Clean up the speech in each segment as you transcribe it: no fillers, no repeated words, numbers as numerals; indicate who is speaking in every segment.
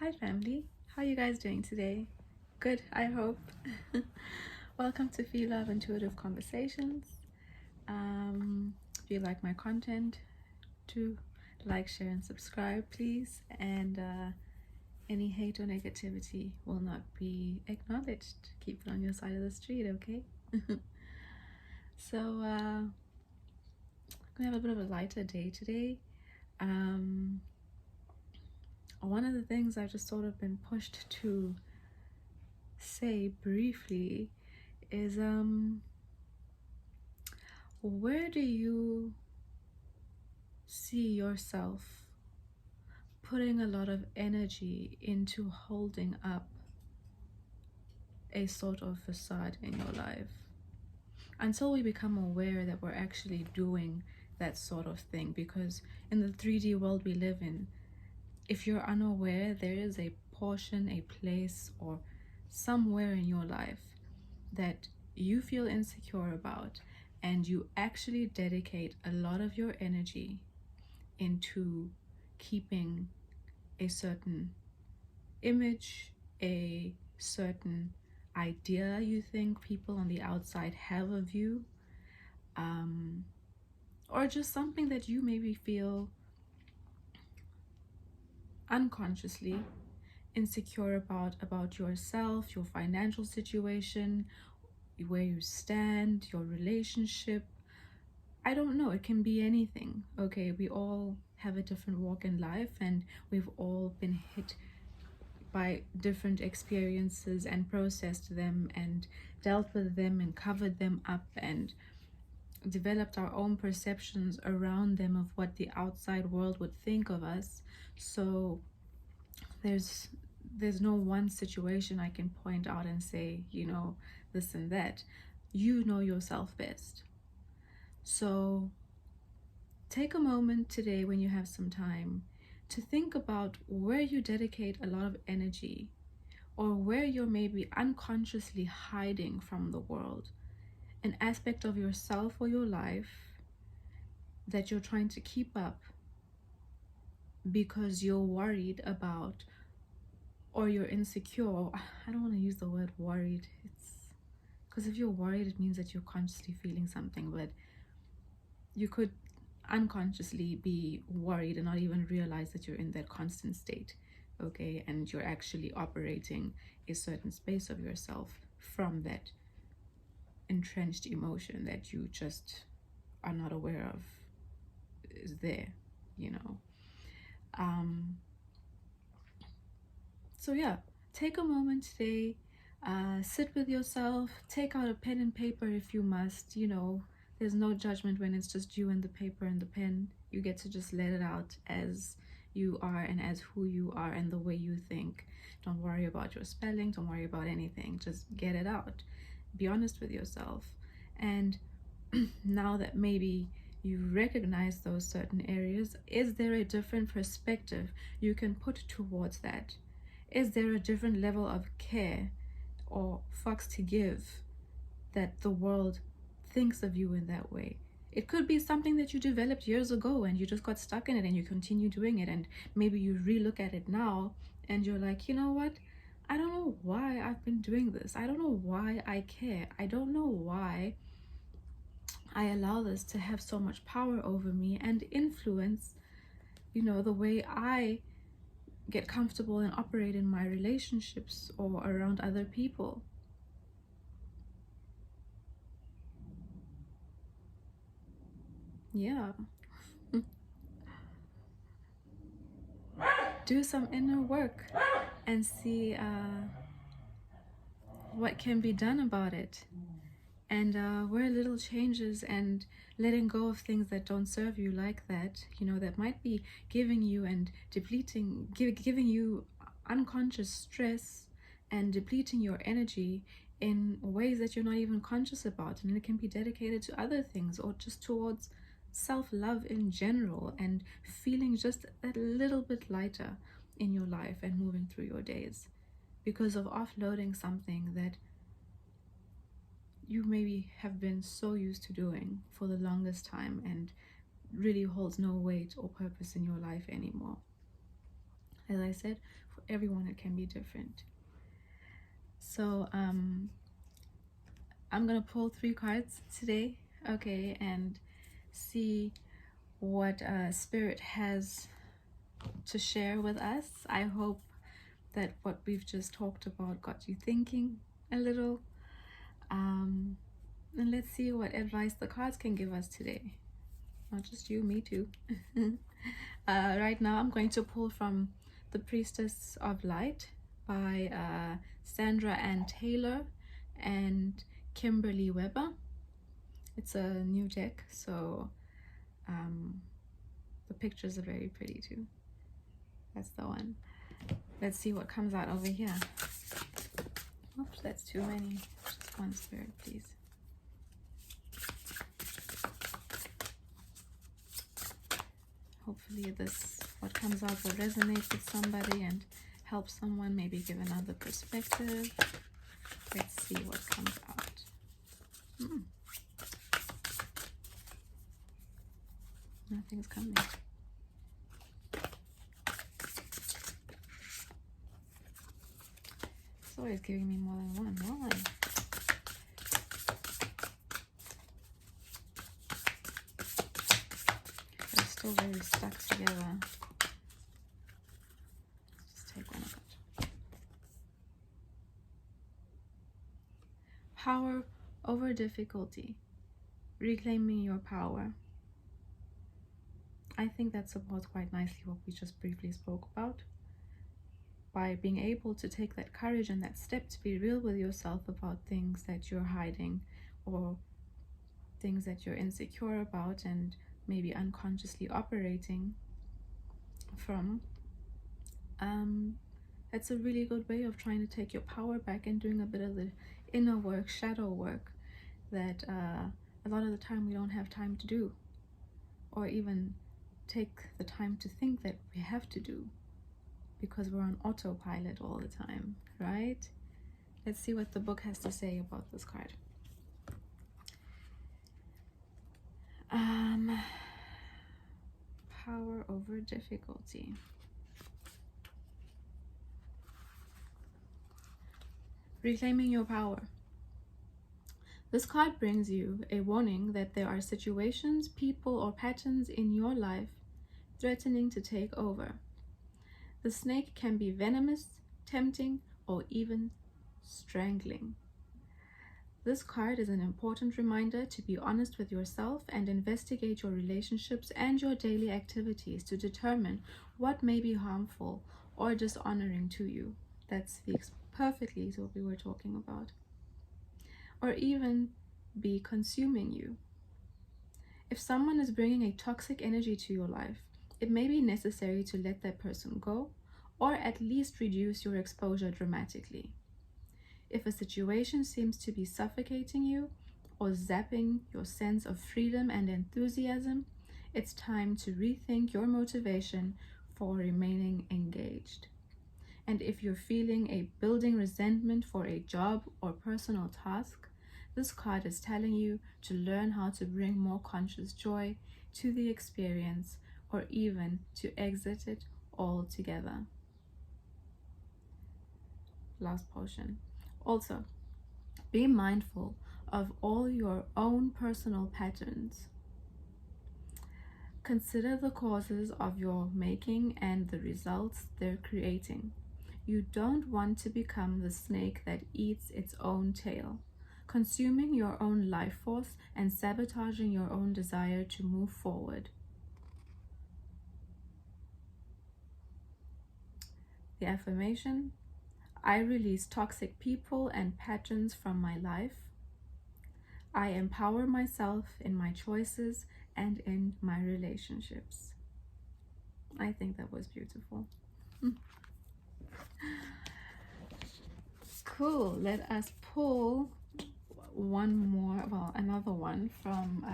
Speaker 1: Hi family, how are you guys doing today? Good, I hope. Welcome to Phie.Love Intuitive Conversations. If you like my content, do like, share, and subscribe, please. And any hate or negativity will not be acknowledged. Keep it on your side of the street, okay? So, I'm gonna have a bit of a lighter day today. One of the things I've just sort of been pushed to say briefly is where do you see yourself putting a lot of energy into holding up a sort of facade in your life until we become aware that we're actually doing that sort of thing? Because in the 3D world we live in, if you're unaware, there is a portion, a place, or somewhere in your life that you feel insecure about, and you actually dedicate a lot of your energy into keeping a certain image, a certain idea you think people on the outside have of you, or just something that you maybe feel unconsciously insecure about yourself, your financial situation, where you stand, your relationship. I don't know, it can be anything. Okay, we all have a different walk in life, and we've all been hit by different experiences and processed them and dealt with them and covered them up and developed our own perceptions around them of what the outside world would think of us. So there's no one situation I can point out and say, this and that. You know yourself best. So take a moment today when you have some time to think about where you dedicate a lot of energy, or where you're maybe unconsciously hiding from the world, an aspect of yourself or your life that you're trying to keep up because you're worried about, or you're insecure. I don't want to use the word worried. It's because if you're worried, it means that you're consciously feeling something, but you could unconsciously be worried and not even realize that you're in that constant state, okay? And you're actually operating a certain space of yourself from that entrenched emotion that you just are not aware of is there, you know. So yeah, take a moment today, sit with yourself, take out a pen and paper if you must. There's no judgment when it's just you and the paper and the pen. You get to just let it out as you are and as who you are and the way you think. Don't worry about your spelling, don't worry about anything, just get it out. Be honest with yourself. And now that maybe you recognize those certain areas, is there a different perspective you can put towards that? Is there a different level of care or fucks to give that the world thinks of you in that way? It could be something that you developed years ago and you just got stuck in it and you continue doing it, and maybe you relook at it now and you're like, you know what? I don't know why I've been doing this. I don't know why I care. I don't know why I allow this to have so much power over me and influence, the way I get comfortable and operate in my relationships or around other people. Yeah. Do some inner work and see what can be done about it. And where little changes and letting go of things that don't serve you, like that, that might be giving you and depleting, giving you unconscious stress and depleting your energy in ways that you're not even conscious about. And it can be dedicated to other things or just towards self-love in general, and feeling just a little bit lighter in your life and moving through your days because of offloading something that you maybe have been so used to doing for the longest time and really holds no weight or purpose in your life anymore. As I said, everyone it can be different. So I'm gonna pull 3 cards today, okay, and see what Spirit has to share with us. I hope that what we've just talked about got you thinking a little. And let's see what advice the cards can give us today. Not just you, me too. Right now I'm going to pull from The Priestess of Light by Sandra Ann Taylor and Kimberly Weber. It's a new deck, so the pictures are very pretty too. That's the one. Let's see what comes out over here. Oops, that's too many. Just one Spirit, please. Hopefully what comes out will resonate with somebody and help someone, maybe give another perspective. Let's see what comes out. Nothing's coming. It's always giving me more than one. Why? They're still very stuck together. Just take one of it. Power over difficulty. Reclaiming your power. I think that supports quite nicely what we just briefly spoke about. By being able to take that courage and that step to be real with yourself about things that you're hiding or things that you're insecure about and maybe unconsciously operating from, that's a really good way of trying to take your power back and doing a bit of the inner work, shadow work that a lot of the time we don't have time to do, or even take the time to think that we have to do, because we're on autopilot all the time, right? Let's see what the book has to say about this card. Power over difficulty. Reclaiming your power. This card brings you a warning that there are situations, people, or patterns in your life threatening to take over. The snake can be venomous, tempting, or even strangling. This card is an important reminder to be honest with yourself and investigate your relationships and your daily activities to determine what may be harmful or dishonoring to you. That speaks perfectly to what we were talking about. Or even be consuming you. If someone is bringing a toxic energy to your life, it may be necessary to let that person go, or at least reduce your exposure dramatically. If a situation seems to be suffocating you or zapping your sense of freedom and enthusiasm, it's time to rethink your motivation for remaining engaged. And if you're feeling a building resentment for a job or personal task, this card is telling you to learn how to bring more conscious joy to the experience, or even to exit it altogether. Last portion. Also, be mindful of all your own personal patterns. Consider the causes of your making and the results they're creating. You don't want to become the snake that eats its own tail, consuming your own life force and sabotaging your own desire to move forward. The affirmation: I release toxic people and patterns from my life. I empower myself in my choices and in my relationships. I think that was beautiful. Cool. Let us pull one more, well, another one from,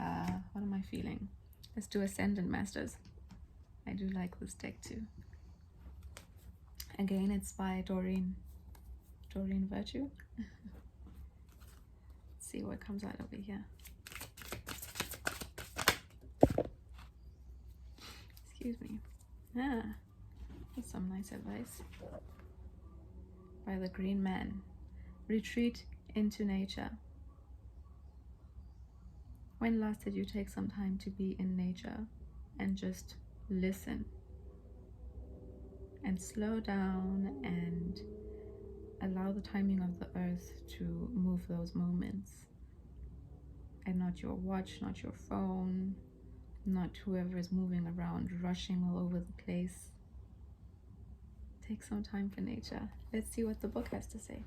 Speaker 1: what am I feeling? Let's do Ascendant Masters. I do like this deck too. Again, it's by Doreen Virtue. Let's see what comes out over here. Excuse me. That's some nice advice. by the Green Man. Retreat into nature. When last did you take some time to be in nature and just listen and slow down and allow the timing of the earth to move those moments, and not your watch, not your phone, not whoever is moving around, rushing all over the place. Take some time for nature. Let's see what the book has to say.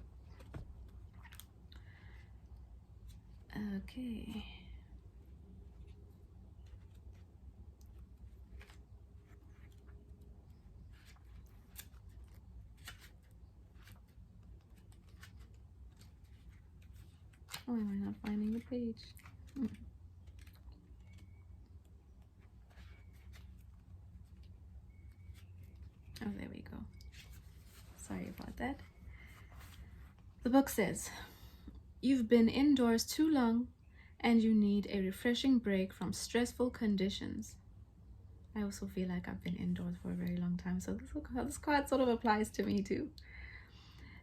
Speaker 1: Okay. Oh, am I not finding the page? Oh, there we go. Sorry about that. The book says, you've been indoors too long and you need a refreshing break from stressful conditions. I also feel like I've been indoors for a very long time, so this card sort of applies to me too.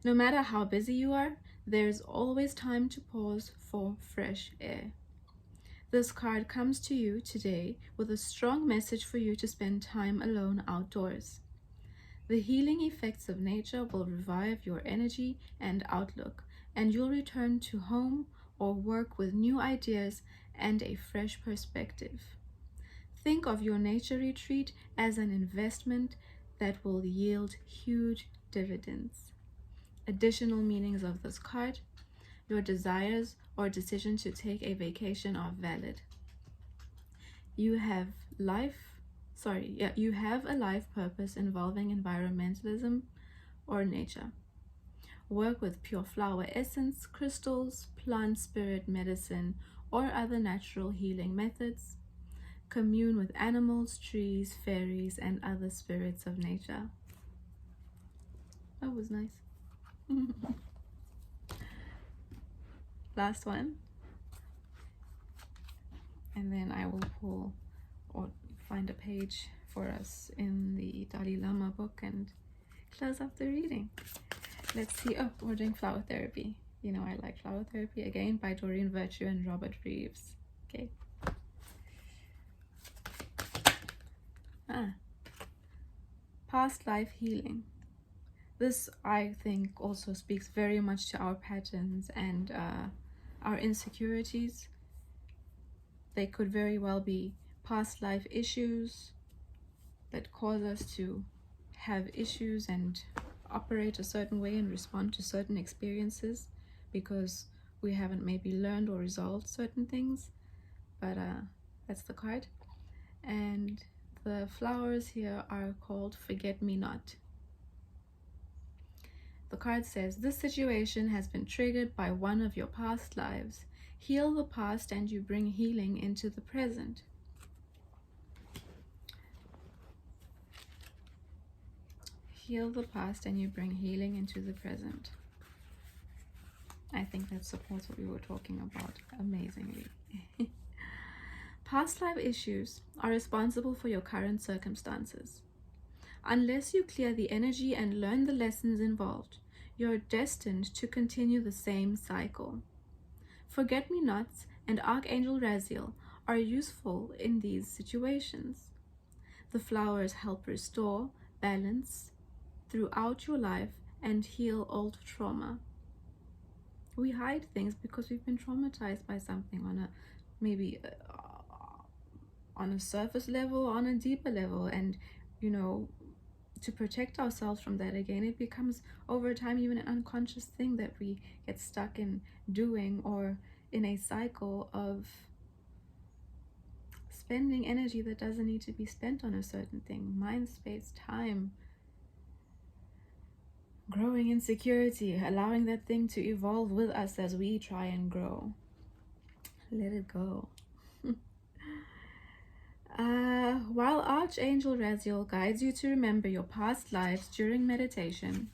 Speaker 1: No matter how busy you are, there's always time to pause for fresh air. This card comes to you today with a strong message for you to spend time alone outdoors. The healing effects of nature will revive your energy and outlook, and you'll return to home or work with new ideas and a fresh perspective. Think of your nature retreat as an investment that will yield huge dividends. Additional meanings of this card: your desires or decision to take a vacation are valid. You have a life purpose involving environmentalism or nature. Work with pure flower essence, crystals, plant spirit medicine, or other natural healing methods. Commune with animals, trees, fairies, and other spirits of nature. That was nice. Last one. And then I will pull or find a page for us in the Dalai Lama book and close up the reading. Let's see. Oh, we're doing flower therapy. You know, I like flower therapy, again by Doreen Virtue and Robert Reeves. Okay. Past life healing. This, I think, also speaks very much to our patterns and our insecurities. They could very well be past life issues that cause us to have issues and operate a certain way and respond to certain experiences because we haven't maybe learned or resolved certain things. But that's the card. And the flowers here are called Forget-Me-Not. The card says, this situation has been triggered by one of your past lives. Heal the past and you bring healing into the present. Heal the past and you bring healing into the present. I think that supports what we were talking about amazingly. Past life issues are responsible for your current circumstances. Unless you clear the energy and learn the lessons involved, you're destined to continue the same cycle. Forget-me-nots and Archangel Raziel are useful in these situations. The flowers help restore balance throughout your life and heal old trauma. We hide things because we've been traumatized by something on a maybe on a surface level, on a deeper level, and you know, to protect ourselves from that, again, it becomes over time even an unconscious thing that we get stuck in doing, or in a cycle of spending energy that doesn't need to be spent on a certain thing. Mind, space, time, growing insecurity, allowing that thing to evolve with us as we try and grow. Let it go. While Archangel Raziel guides you to remember your past lives during meditation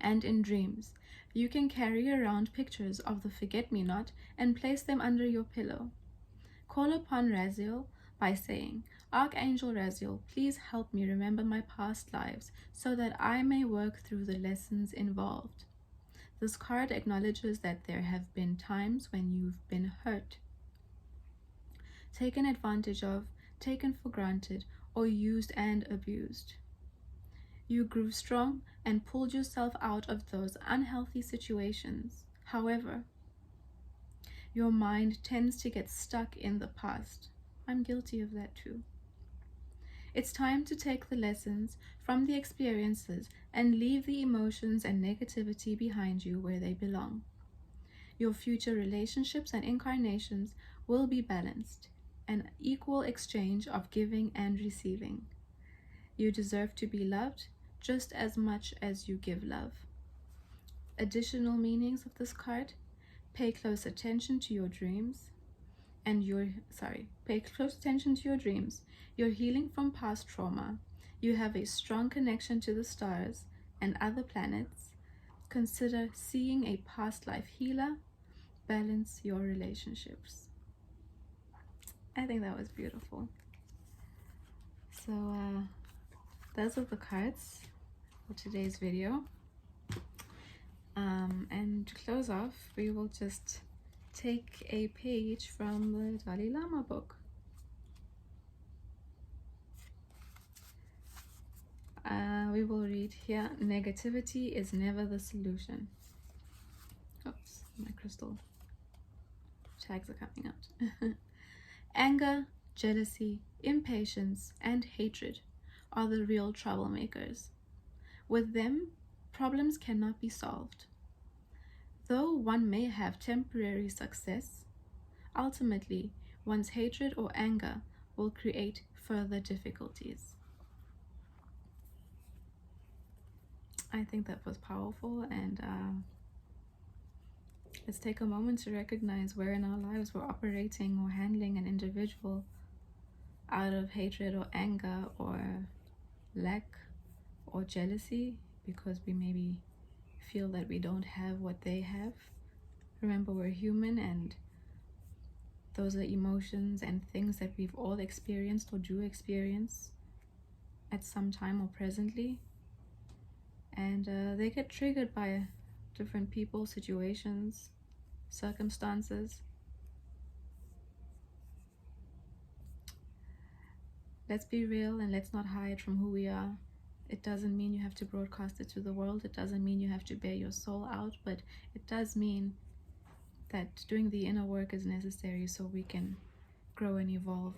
Speaker 1: and in dreams, you can carry around pictures of the Forget-Me-Not and place them under your pillow. Call upon Raziel by saying, Archangel Raziel, please help me remember my past lives so that I may work through the lessons involved. This card acknowledges that there have been times when you've been hurt, taken advantage of, taken for granted, or used and abused. You grew strong and pulled yourself out of those unhealthy situations. However, your mind tends to get stuck in the past. I'm guilty of that too. It's time to take the lessons from the experiences and leave the emotions and negativity behind you where they belong. Your future relationships and incarnations will be balanced, an equal exchange of giving and receiving. You deserve to be loved just as much as you give love. Additional meanings of this card: pay close attention to your dreams pay close attention to your dreams. You're healing from past trauma. You have a strong connection to the stars and other planets. Consider seeing a past life healer. Balance your relationships. I think that was beautiful. So those are the cards for today's video. And to close off, we will just take a page from the Dalai Lama book. We will read here: negativity is never the solution. Oops, my crystal tags are coming out. Anger, jealousy, impatience, and hatred are the real troublemakers. With them, problems cannot be solved. Though one may have temporary success, ultimately, one's hatred or anger will create further difficulties. I think that was powerful, and let's take a moment to recognize where in our lives we're operating or handling an individual out of hatred or anger or lack or jealousy because we maybe feel that we don't have what they have. Remember, we're human, and those are emotions and things that we've all experienced or do experience at some time or presently. And they get triggered by different people, situations, circumstances. Let's be real and let's not hide from who we are. It doesn't mean you have to broadcast it to the world. It doesn't mean you have to bear your soul out, but it does mean that doing the inner work is necessary so we can grow and evolve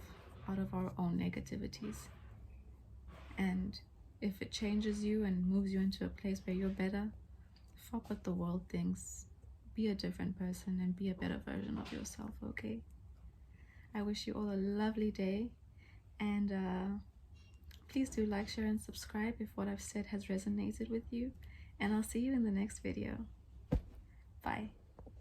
Speaker 1: out of our own negativities. And if it changes you and moves you into a place where you're better, fuck what the world thinks. Be a different person and be a better version of yourself, okay? I wish you all a lovely day, and please do like, share, and subscribe if what I've said has resonated with you, and I'll see you in the next video. Bye.